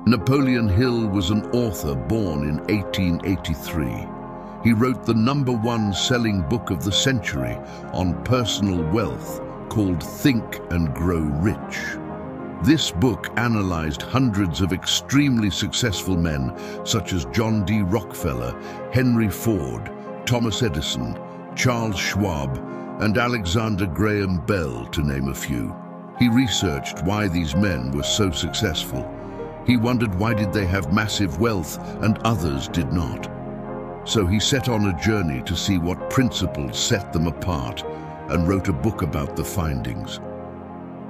Napoleon Hill was an author born in 1883. He wrote the #1 selling book of the century on personal wealth called Think and Grow Rich. This book analyzed hundreds of extremely successful men such as John D. Rockefeller, Henry Ford, Thomas Edison, Charles Schwab, and Alexander Graham Bell, to name a few. He researched why these men were so successful. He wondered why did they have massive wealth and others did not. So he set on a journey to see what principles set them apart and wrote a book about the findings.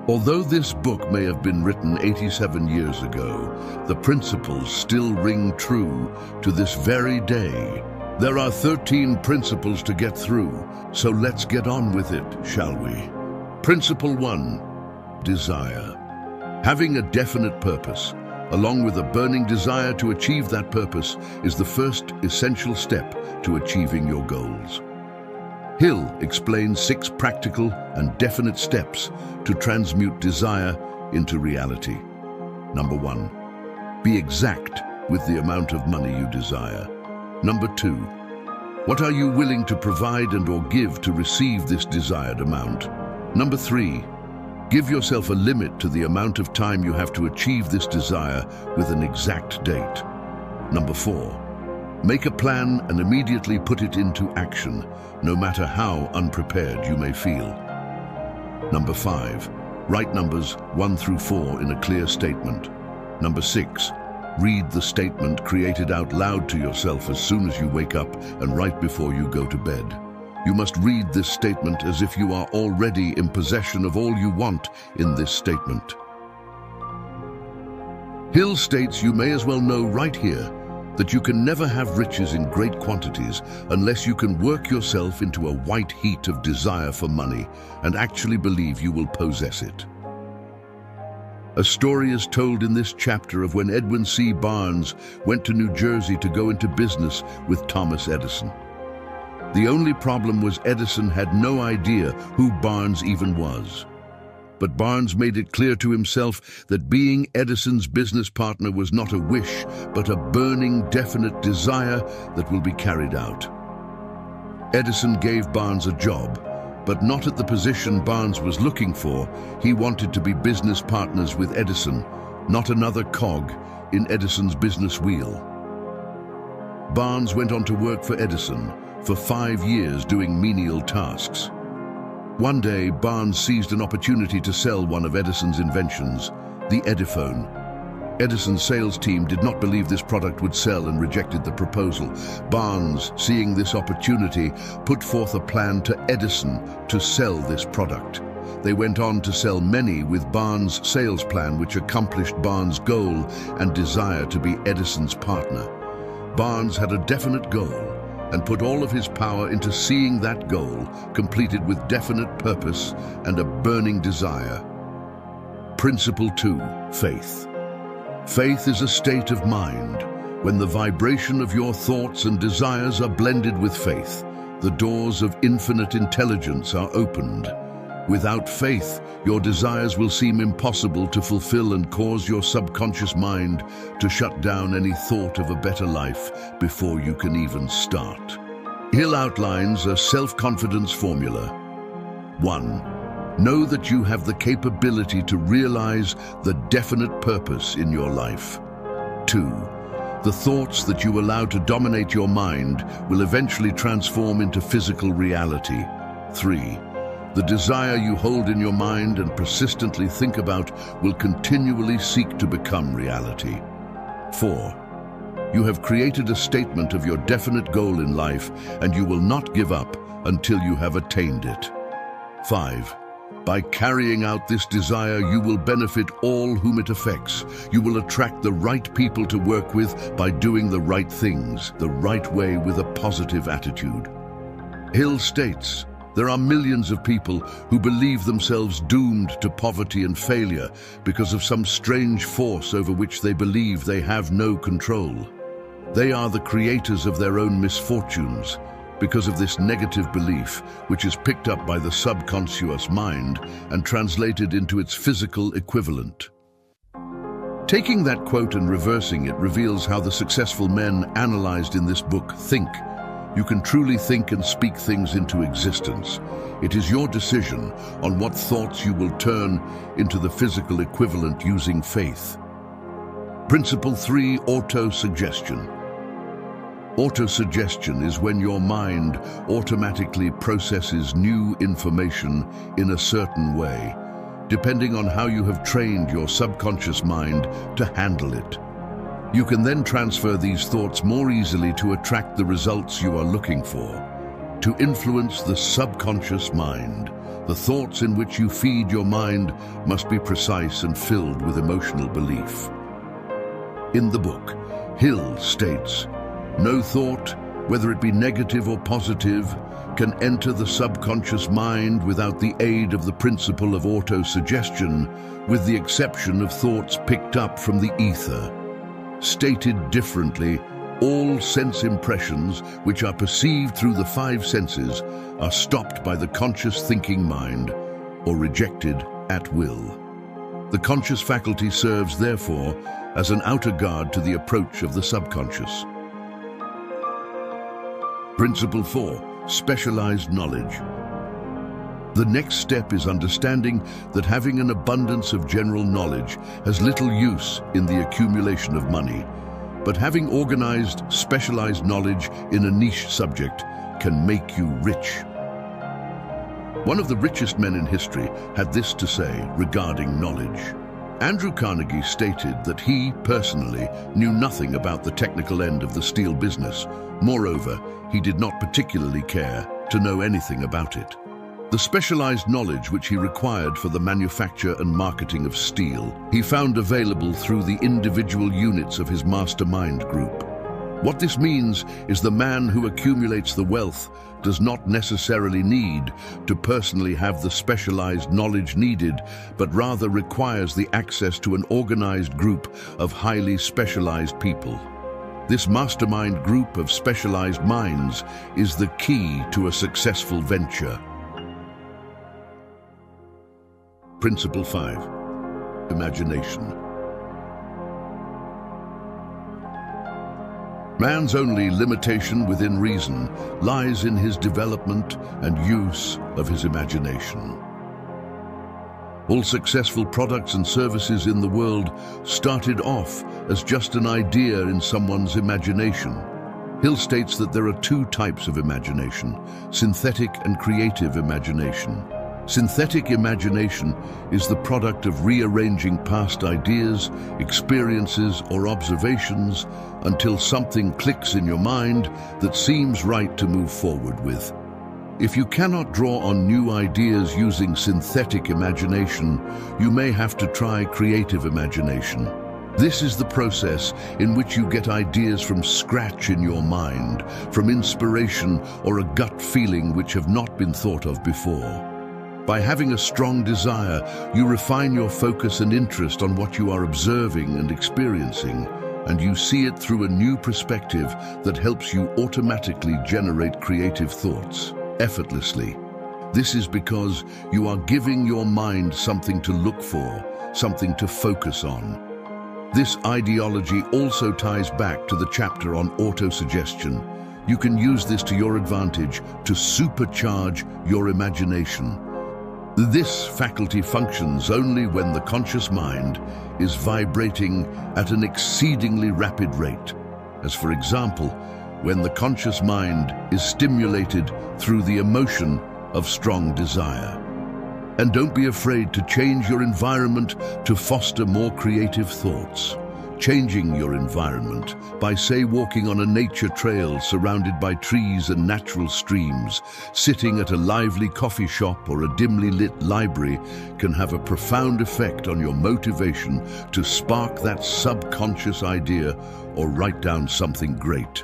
Although this book may have been written 87 years ago, the principles still ring true to this very day. There are 13 principles to get through, so let's get on with it, shall we? Principle 1, desire. Having a definite purpose, along with a burning desire to achieve that purpose, is the first essential step to achieving your goals. Hill explains 6 practical and definite steps to transmute desire into reality. Number 1, be exact with the amount of money you desire. Number 2, what are you willing to provide and/or give to receive this desired amount? Number 3, give yourself a limit to the amount of time you have to achieve this desire with an exact date. Number 4, make a plan and immediately put it into action, no matter how unprepared you may feel. Number 5, write numbers 1 through 4 in a clear statement. Number 6, read the statement created out loud to yourself as soon as you wake up and right before you go to bed. You must read this statement as if you are already in possession of all you want in this statement. Hill states you may as well know right here that you can never have riches in great quantities unless you can work yourself into a white heat of desire for money and actually believe you will possess it. A story is told in this chapter of when Edwin C. Barnes went to New Jersey to go into business with Thomas Edison. The only problem was Edison had no idea who Barnes even was. But Barnes made it clear to himself that being Edison's business partner was not a wish, but a burning, definite desire that will be carried out. Edison gave Barnes a job, but not at the position Barnes was looking for. He wanted to be business partners with Edison, not another cog in Edison's business wheel. Barnes went on to work for Edison for 5 years doing menial tasks. One day, Barnes seized an opportunity to sell one of Edison's inventions, the Ediphone. Edison's sales team did not believe this product would sell and rejected the proposal. Barnes, seeing this opportunity, put forth a plan to Edison to sell this product. They went on to sell many with Barnes' sales plan, which accomplished Barnes' goal and desire to be Edison's partner. Barnes had a definite goal and put all of his power into seeing that goal completed with definite purpose and a burning desire. Principle 2, faith. Faith is a state of mind. When the vibration of your thoughts and desires are blended with faith, the doors of infinite intelligence are opened. Without faith, your desires will seem impossible to fulfill and cause your subconscious mind to shut down any thought of a better life before you can even start. Hill outlines a self-confidence formula. 1. Know that you have the capability to realize the definite purpose in your life. 2. The thoughts that you allow to dominate your mind will eventually transform into physical reality. 3. The desire you hold in your mind and persistently think about will continually seek to become reality. 4. You have created a statement of your definite goal in life, and you will not give up until you have attained it. 5. By carrying out this desire, you will benefit all whom it affects. You will attract the right people to work with by doing the right things, the right way, with a positive attitude. Hill states, there are millions of people who believe themselves doomed to poverty and failure because of some strange force over which they believe they have no control. They are the creators of their own misfortunes because of this negative belief, which is picked up by the subconscious mind and translated into its physical equivalent. Taking that quote and reversing it reveals how the successful men analyzed in this book think. You can truly think and speak things into existence. It is your decision on what thoughts you will turn into the physical equivalent using faith. Principle 3, autosuggestion. Autosuggestion is when your mind automatically processes new information in a certain way, depending on how you have trained your subconscious mind to handle it. You can then transfer these thoughts more easily to attract the results you are looking for. To influence the subconscious mind, the thoughts in which you feed your mind must be precise and filled with emotional belief. In the book, Hill states, "No thought, whether it be negative or positive, can enter the subconscious mind without the aid of the principle of autosuggestion, with the exception of thoughts picked up from the ether." Stated differently, all sense impressions which are perceived through the five senses are stopped by the conscious thinking mind or rejected at will. The conscious faculty serves, therefore, as an outer guard to the approach of the subconscious. Principle 4, specialized knowledge. The next step is understanding that having an abundance of general knowledge has little use in the accumulation of money, but having organized, specialized knowledge in a niche subject can make you rich. One of the richest men in history had this to say regarding knowledge. Andrew Carnegie stated that he, personally, knew nothing about the technical end of the steel business. Moreover, he did not particularly care to know anything about it. The specialized knowledge which he required for the manufacture and marketing of steel, he found available through the individual units of his mastermind group. What this means is the man who accumulates the wealth does not necessarily need to personally have the specialized knowledge needed, but rather requires the access to an organized group of highly specialized people. This mastermind group of specialized minds is the key to a successful venture. Principle 5, imagination. Man's only limitation within reason lies in his development and use of his imagination. All successful products and services in the world started off as just an idea in someone's imagination. Hill states that there are two types of imagination: synthetic and creative imagination. Synthetic imagination is the product of rearranging past ideas, experiences, or observations until something clicks in your mind that seems right to move forward with. If you cannot draw on new ideas using synthetic imagination, you may have to try creative imagination. This is the process in which you get ideas from scratch in your mind, from inspiration or a gut feeling which have not been thought of before. By having a strong desire, you refine your focus and interest on what you are observing and experiencing, and you see it through a new perspective that helps you automatically generate creative thoughts, effortlessly. This is because you are giving your mind something to look for, something to focus on. This ideology also ties back to the chapter on autosuggestion. You can use this to your advantage to supercharge your imagination. This faculty functions only when the conscious mind is vibrating at an exceedingly rapid rate, as for example, when the conscious mind is stimulated through the emotion of strong desire. And don't be afraid to change your environment to foster more creative thoughts. Changing your environment by, say, walking on a nature trail surrounded by trees and natural streams, sitting at a lively coffee shop or a dimly lit library can have a profound effect on your motivation to spark that subconscious idea or write down something great.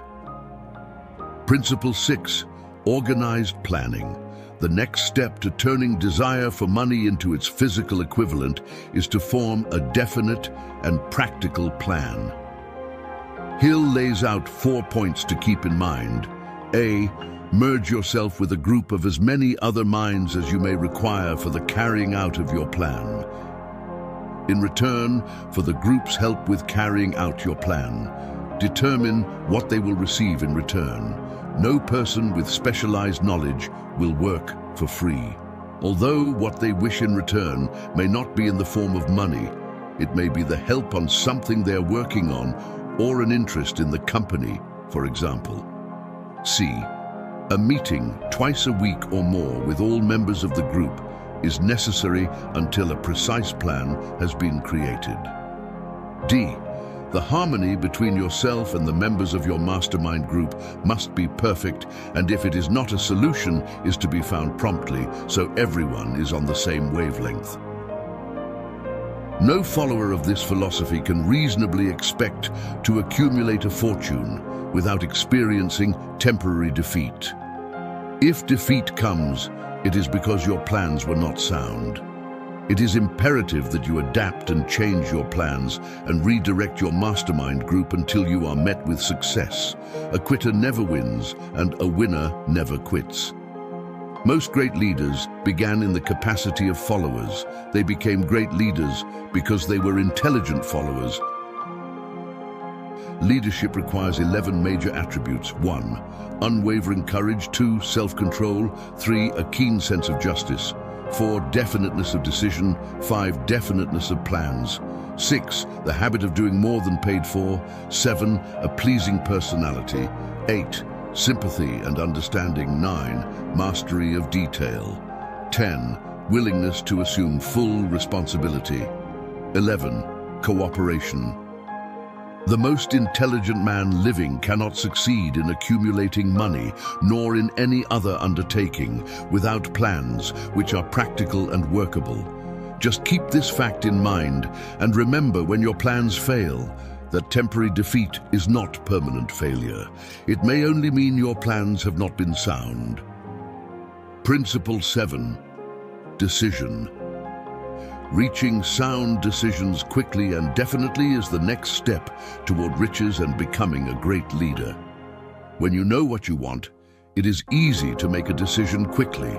Principle 6, organized planning. The next step to turning desire for money into its physical equivalent is to form a definite and practical plan. Hill lays out 4 points to keep in mind. A. Merge yourself with a group of as many other minds as you may require for the carrying out of your plan. In return for the group's help with carrying out your plan, determine what they will receive in return. No person with specialized knowledge will work for free. Although what they wish in return may not be in the form of money, it may be the help on something they're working on or an interest in the company, for example. C. A meeting twice a week or more with all members of the group is necessary until a precise plan has been created. D. The harmony between yourself and the members of your mastermind group must be perfect, and if it is not, a solution is to be found promptly so everyone is on the same wavelength. No follower of this philosophy can reasonably expect to accumulate a fortune without experiencing temporary defeat. If defeat comes, it is because your plans were not sound. It is imperative that you adapt and change your plans and redirect your mastermind group until you are met with success. A quitter never wins, and a winner never quits. Most great leaders began in the capacity of followers. They became great leaders because they were intelligent followers. Leadership requires 11 major attributes. 1. Unwavering courage. 2. Self-control. 3. A keen sense of justice. 4. Definiteness of decision. 5. Definiteness of plans. 6. The habit of doing more than paid for. 7. A pleasing personality. 8. Sympathy and understanding. 9. Mastery of detail. 10. Willingness to assume full responsibility. 11. Cooperation. The most intelligent man living cannot succeed in accumulating money, nor in any other undertaking, without plans which are practical and workable. Just keep this fact in mind, and remember, when your plans fail, that temporary defeat is not permanent failure. It may only mean your plans have not been sound. Principle 7. Decision. Reaching sound decisions quickly and definitely is the next step toward riches and becoming a great leader. When you know what you want, it is easy to make a decision quickly.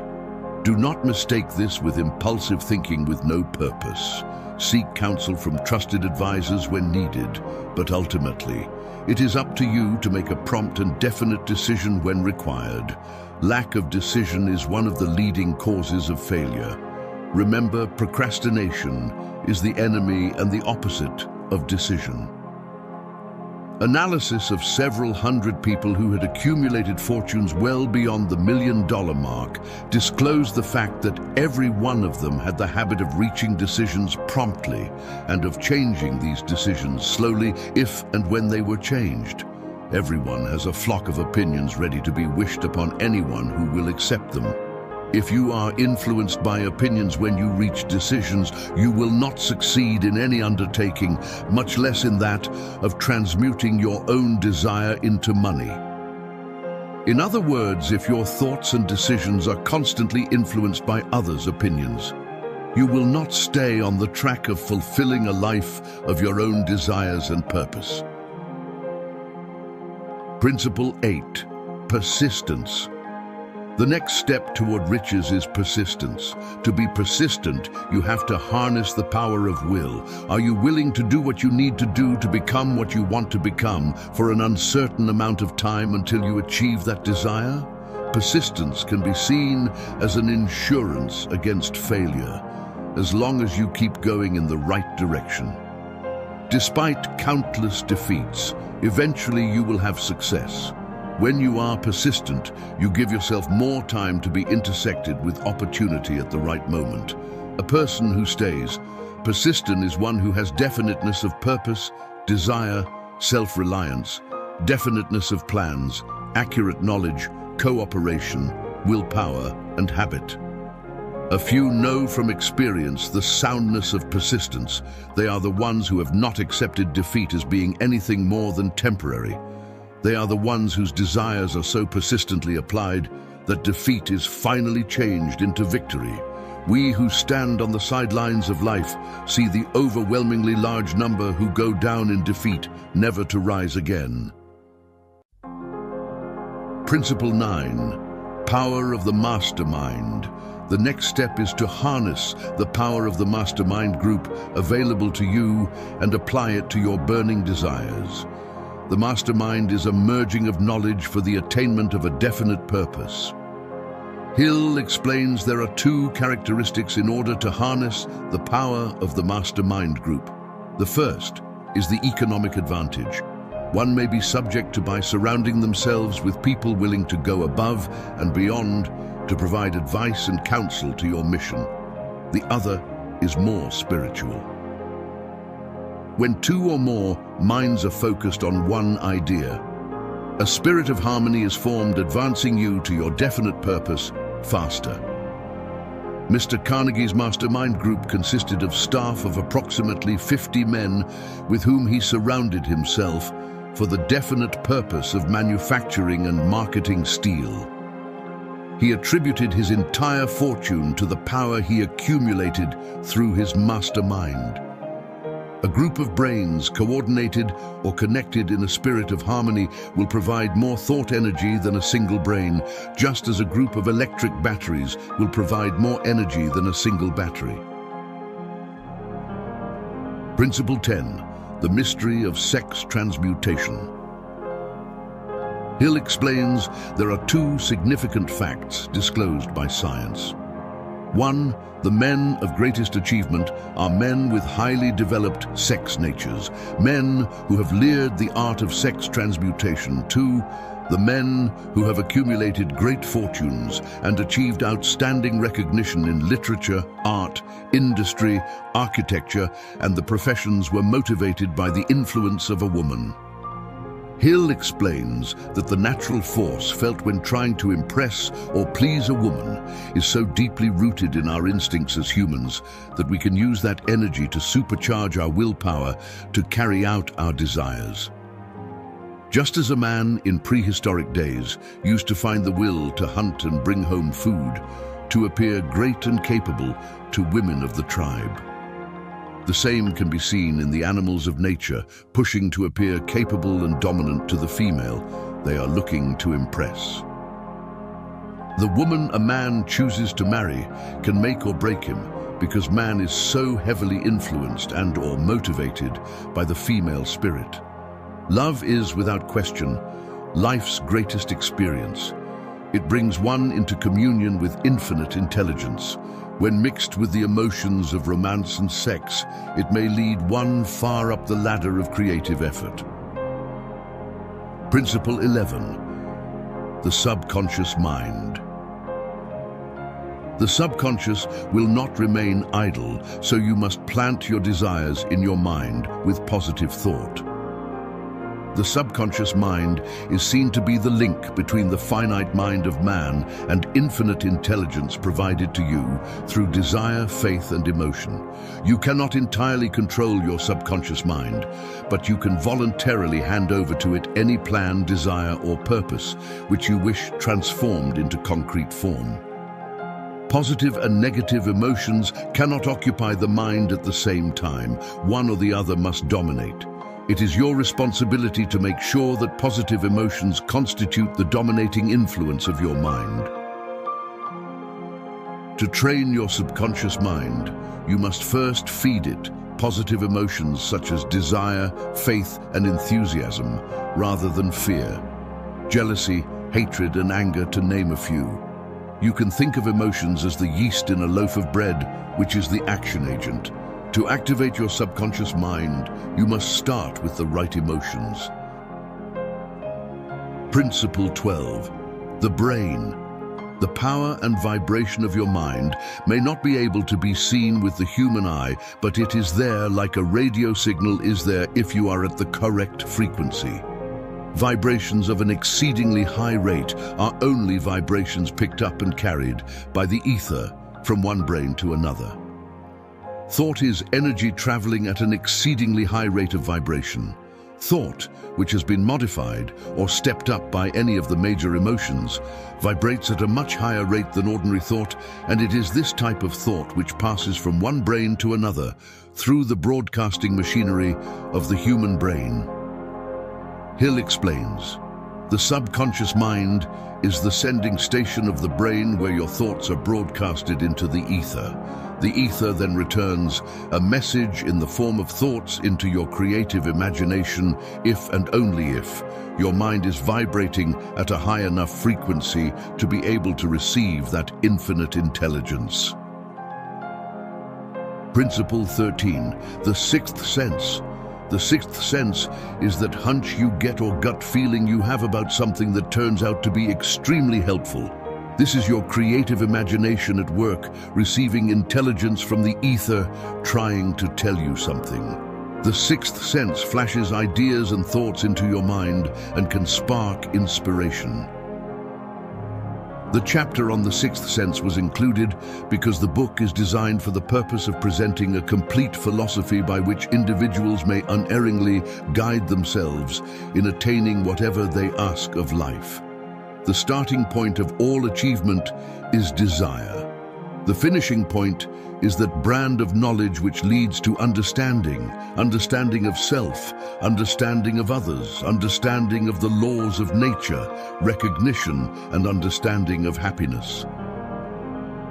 Do not mistake this with impulsive thinking with no purpose. Seek counsel from trusted advisors when needed, but ultimately, it is up to you to make a prompt and definite decision when required. Lack of decision is one of the leading causes of failure. Remember, procrastination is the enemy and the opposite of decision. Analysis of several hundred people who had accumulated fortunes well beyond the $1 million mark disclosed the fact that every one of them had the habit of reaching decisions promptly and of changing these decisions slowly if and when they were changed. Everyone has a flock of opinions ready to be wished upon anyone who will accept them. If you are influenced by opinions when you reach decisions, you will not succeed in any undertaking, much less in that of transmuting your own desire into money. In other words, if your thoughts and decisions are constantly influenced by others' opinions, you will not stay on the track of fulfilling a life of your own desires and purpose. Principle 8. Persistence. The next step toward riches is persistence. To be persistent, you have to harness the power of will. Are you willing to do what you need to do to become what you want to become for an uncertain amount of time until you achieve that desire? Persistence can be seen as an insurance against failure, as long as you keep going in the right direction. Despite countless defeats, eventually you will have success. When you are persistent, you give yourself more time to be intersected with opportunity at the right moment. A person who stays persistent is one who has definiteness of purpose, desire, self-reliance, definiteness of plans, accurate knowledge, cooperation, willpower, and habit. A few know from experience the soundness of persistence. They are the ones who have not accepted defeat as being anything more than temporary. They are the ones whose desires are so persistently applied that defeat is finally changed into victory. We who stand on the sidelines of life see the overwhelmingly large number who go down in defeat, never to rise again. Principle 9. Power of the mastermind. The next step is to harness the power of the mastermind group available to you and apply it to your burning desires. The mastermind is a merging of knowledge for the attainment of a definite purpose. Hill explains there are two characteristics in order to harness the power of the mastermind group. The first is the economic advantage. One may be subject to by surrounding themselves with people willing to go above and beyond to provide advice and counsel to your mission. The other is more spiritual. When two or more minds are focused on one idea, a spirit of harmony is formed, advancing you to your definite purpose faster. Mr. Carnegie's mastermind group consisted of staff of approximately 50 men with whom he surrounded himself for the definite purpose of manufacturing and marketing steel. He attributed his entire fortune to the power he accumulated through his mastermind. A group of brains coordinated or connected in a spirit of harmony will provide more thought energy than a single brain, just as a group of electric batteries will provide more energy than a single battery. Principle 10. The mystery of sex transmutation. Hill explains there are two significant facts disclosed by science. 1. The men of greatest achievement are men with highly developed sex natures, men who have learned the art of sex transmutation. 2. The men who have accumulated great fortunes and achieved outstanding recognition in literature, art, industry, architecture, and the professions were motivated by the influence of a woman. Hill explains that the natural force felt when trying to impress or please a woman is so deeply rooted in our instincts as humans that we can use that energy to supercharge our willpower to carry out our desires. Just as a man in prehistoric days used to find the will to hunt and bring home food, to appear great and capable to women of the tribe. The same can be seen in the animals of nature, pushing to appear capable and dominant to the female they are looking to impress. The woman a man chooses to marry can make or break him, because man is so heavily influenced and or motivated by the female spirit. Love is, without question, life's greatest experience. It brings one into communion with infinite intelligence. When mixed with the emotions of romance and sex, it may lead one far up the ladder of creative effort. Principle 11. The subconscious mind. The subconscious will not remain idle, so you must plant your desires in your mind with positive thought. The subconscious mind is seen to be the link between the finite mind of man and infinite intelligence provided to you through desire, faith, and emotion. You cannot entirely control your subconscious mind, but you can voluntarily hand over to it any plan, desire, or purpose which you wish transformed into concrete form. Positive and negative emotions cannot occupy the mind at the same time. One or the other must dominate. It is your responsibility to make sure that positive emotions constitute the dominating influence of your mind. To train your subconscious mind, you must first feed it positive emotions such as desire, faith, and enthusiasm, rather than fear, jealousy, hatred, and anger, to name a few. You can think of emotions as the yeast in a loaf of bread, which is the action agent. To activate your subconscious mind, you must start with the right emotions. Principle 12. The brain. The power and vibration of your mind may not be able to be seen with the human eye, but it is there like a radio signal is there if you are at the correct frequency. Vibrations of an exceedingly high rate are only vibrations picked up and carried by the ether from one brain to another. Thought is energy traveling at an exceedingly high rate of vibration. Thought, which has been modified or stepped up by any of the major emotions, vibrates at a much higher rate than ordinary thought, and it is this type of thought which passes from one brain to another through the broadcasting machinery of the human brain. Hill explains, The subconscious mind is the sending station of the brain where your thoughts are broadcasted into the ether. The ether then returns a message in the form of thoughts into your creative imagination if and only if your mind is vibrating at a high enough frequency to be able to receive that infinite intelligence. Principle 13, the sixth sense. The sixth sense is that hunch you get or gut feeling you have about something that turns out to be extremely helpful. This is your creative imagination at work, receiving intelligence from the ether, trying to tell you something. The sixth sense flashes ideas and thoughts into your mind and can spark inspiration. The chapter on the sixth sense was included because the book is designed for the purpose of presenting a complete philosophy by which individuals may unerringly guide themselves in attaining whatever they ask of life. The starting point of all achievement is desire. The finishing point is that brand of knowledge which leads to understanding of self, understanding of others, understanding of the laws of nature, recognition, and understanding of happiness.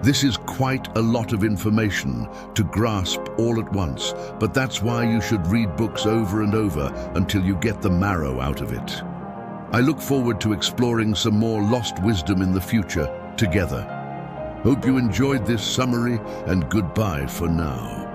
This is quite a lot of information to grasp all at once, but that's why you should read books over and over until you get the marrow out of it. I look forward to exploring some more lost wisdom in the future together. Hope you enjoyed this summary, and goodbye for now.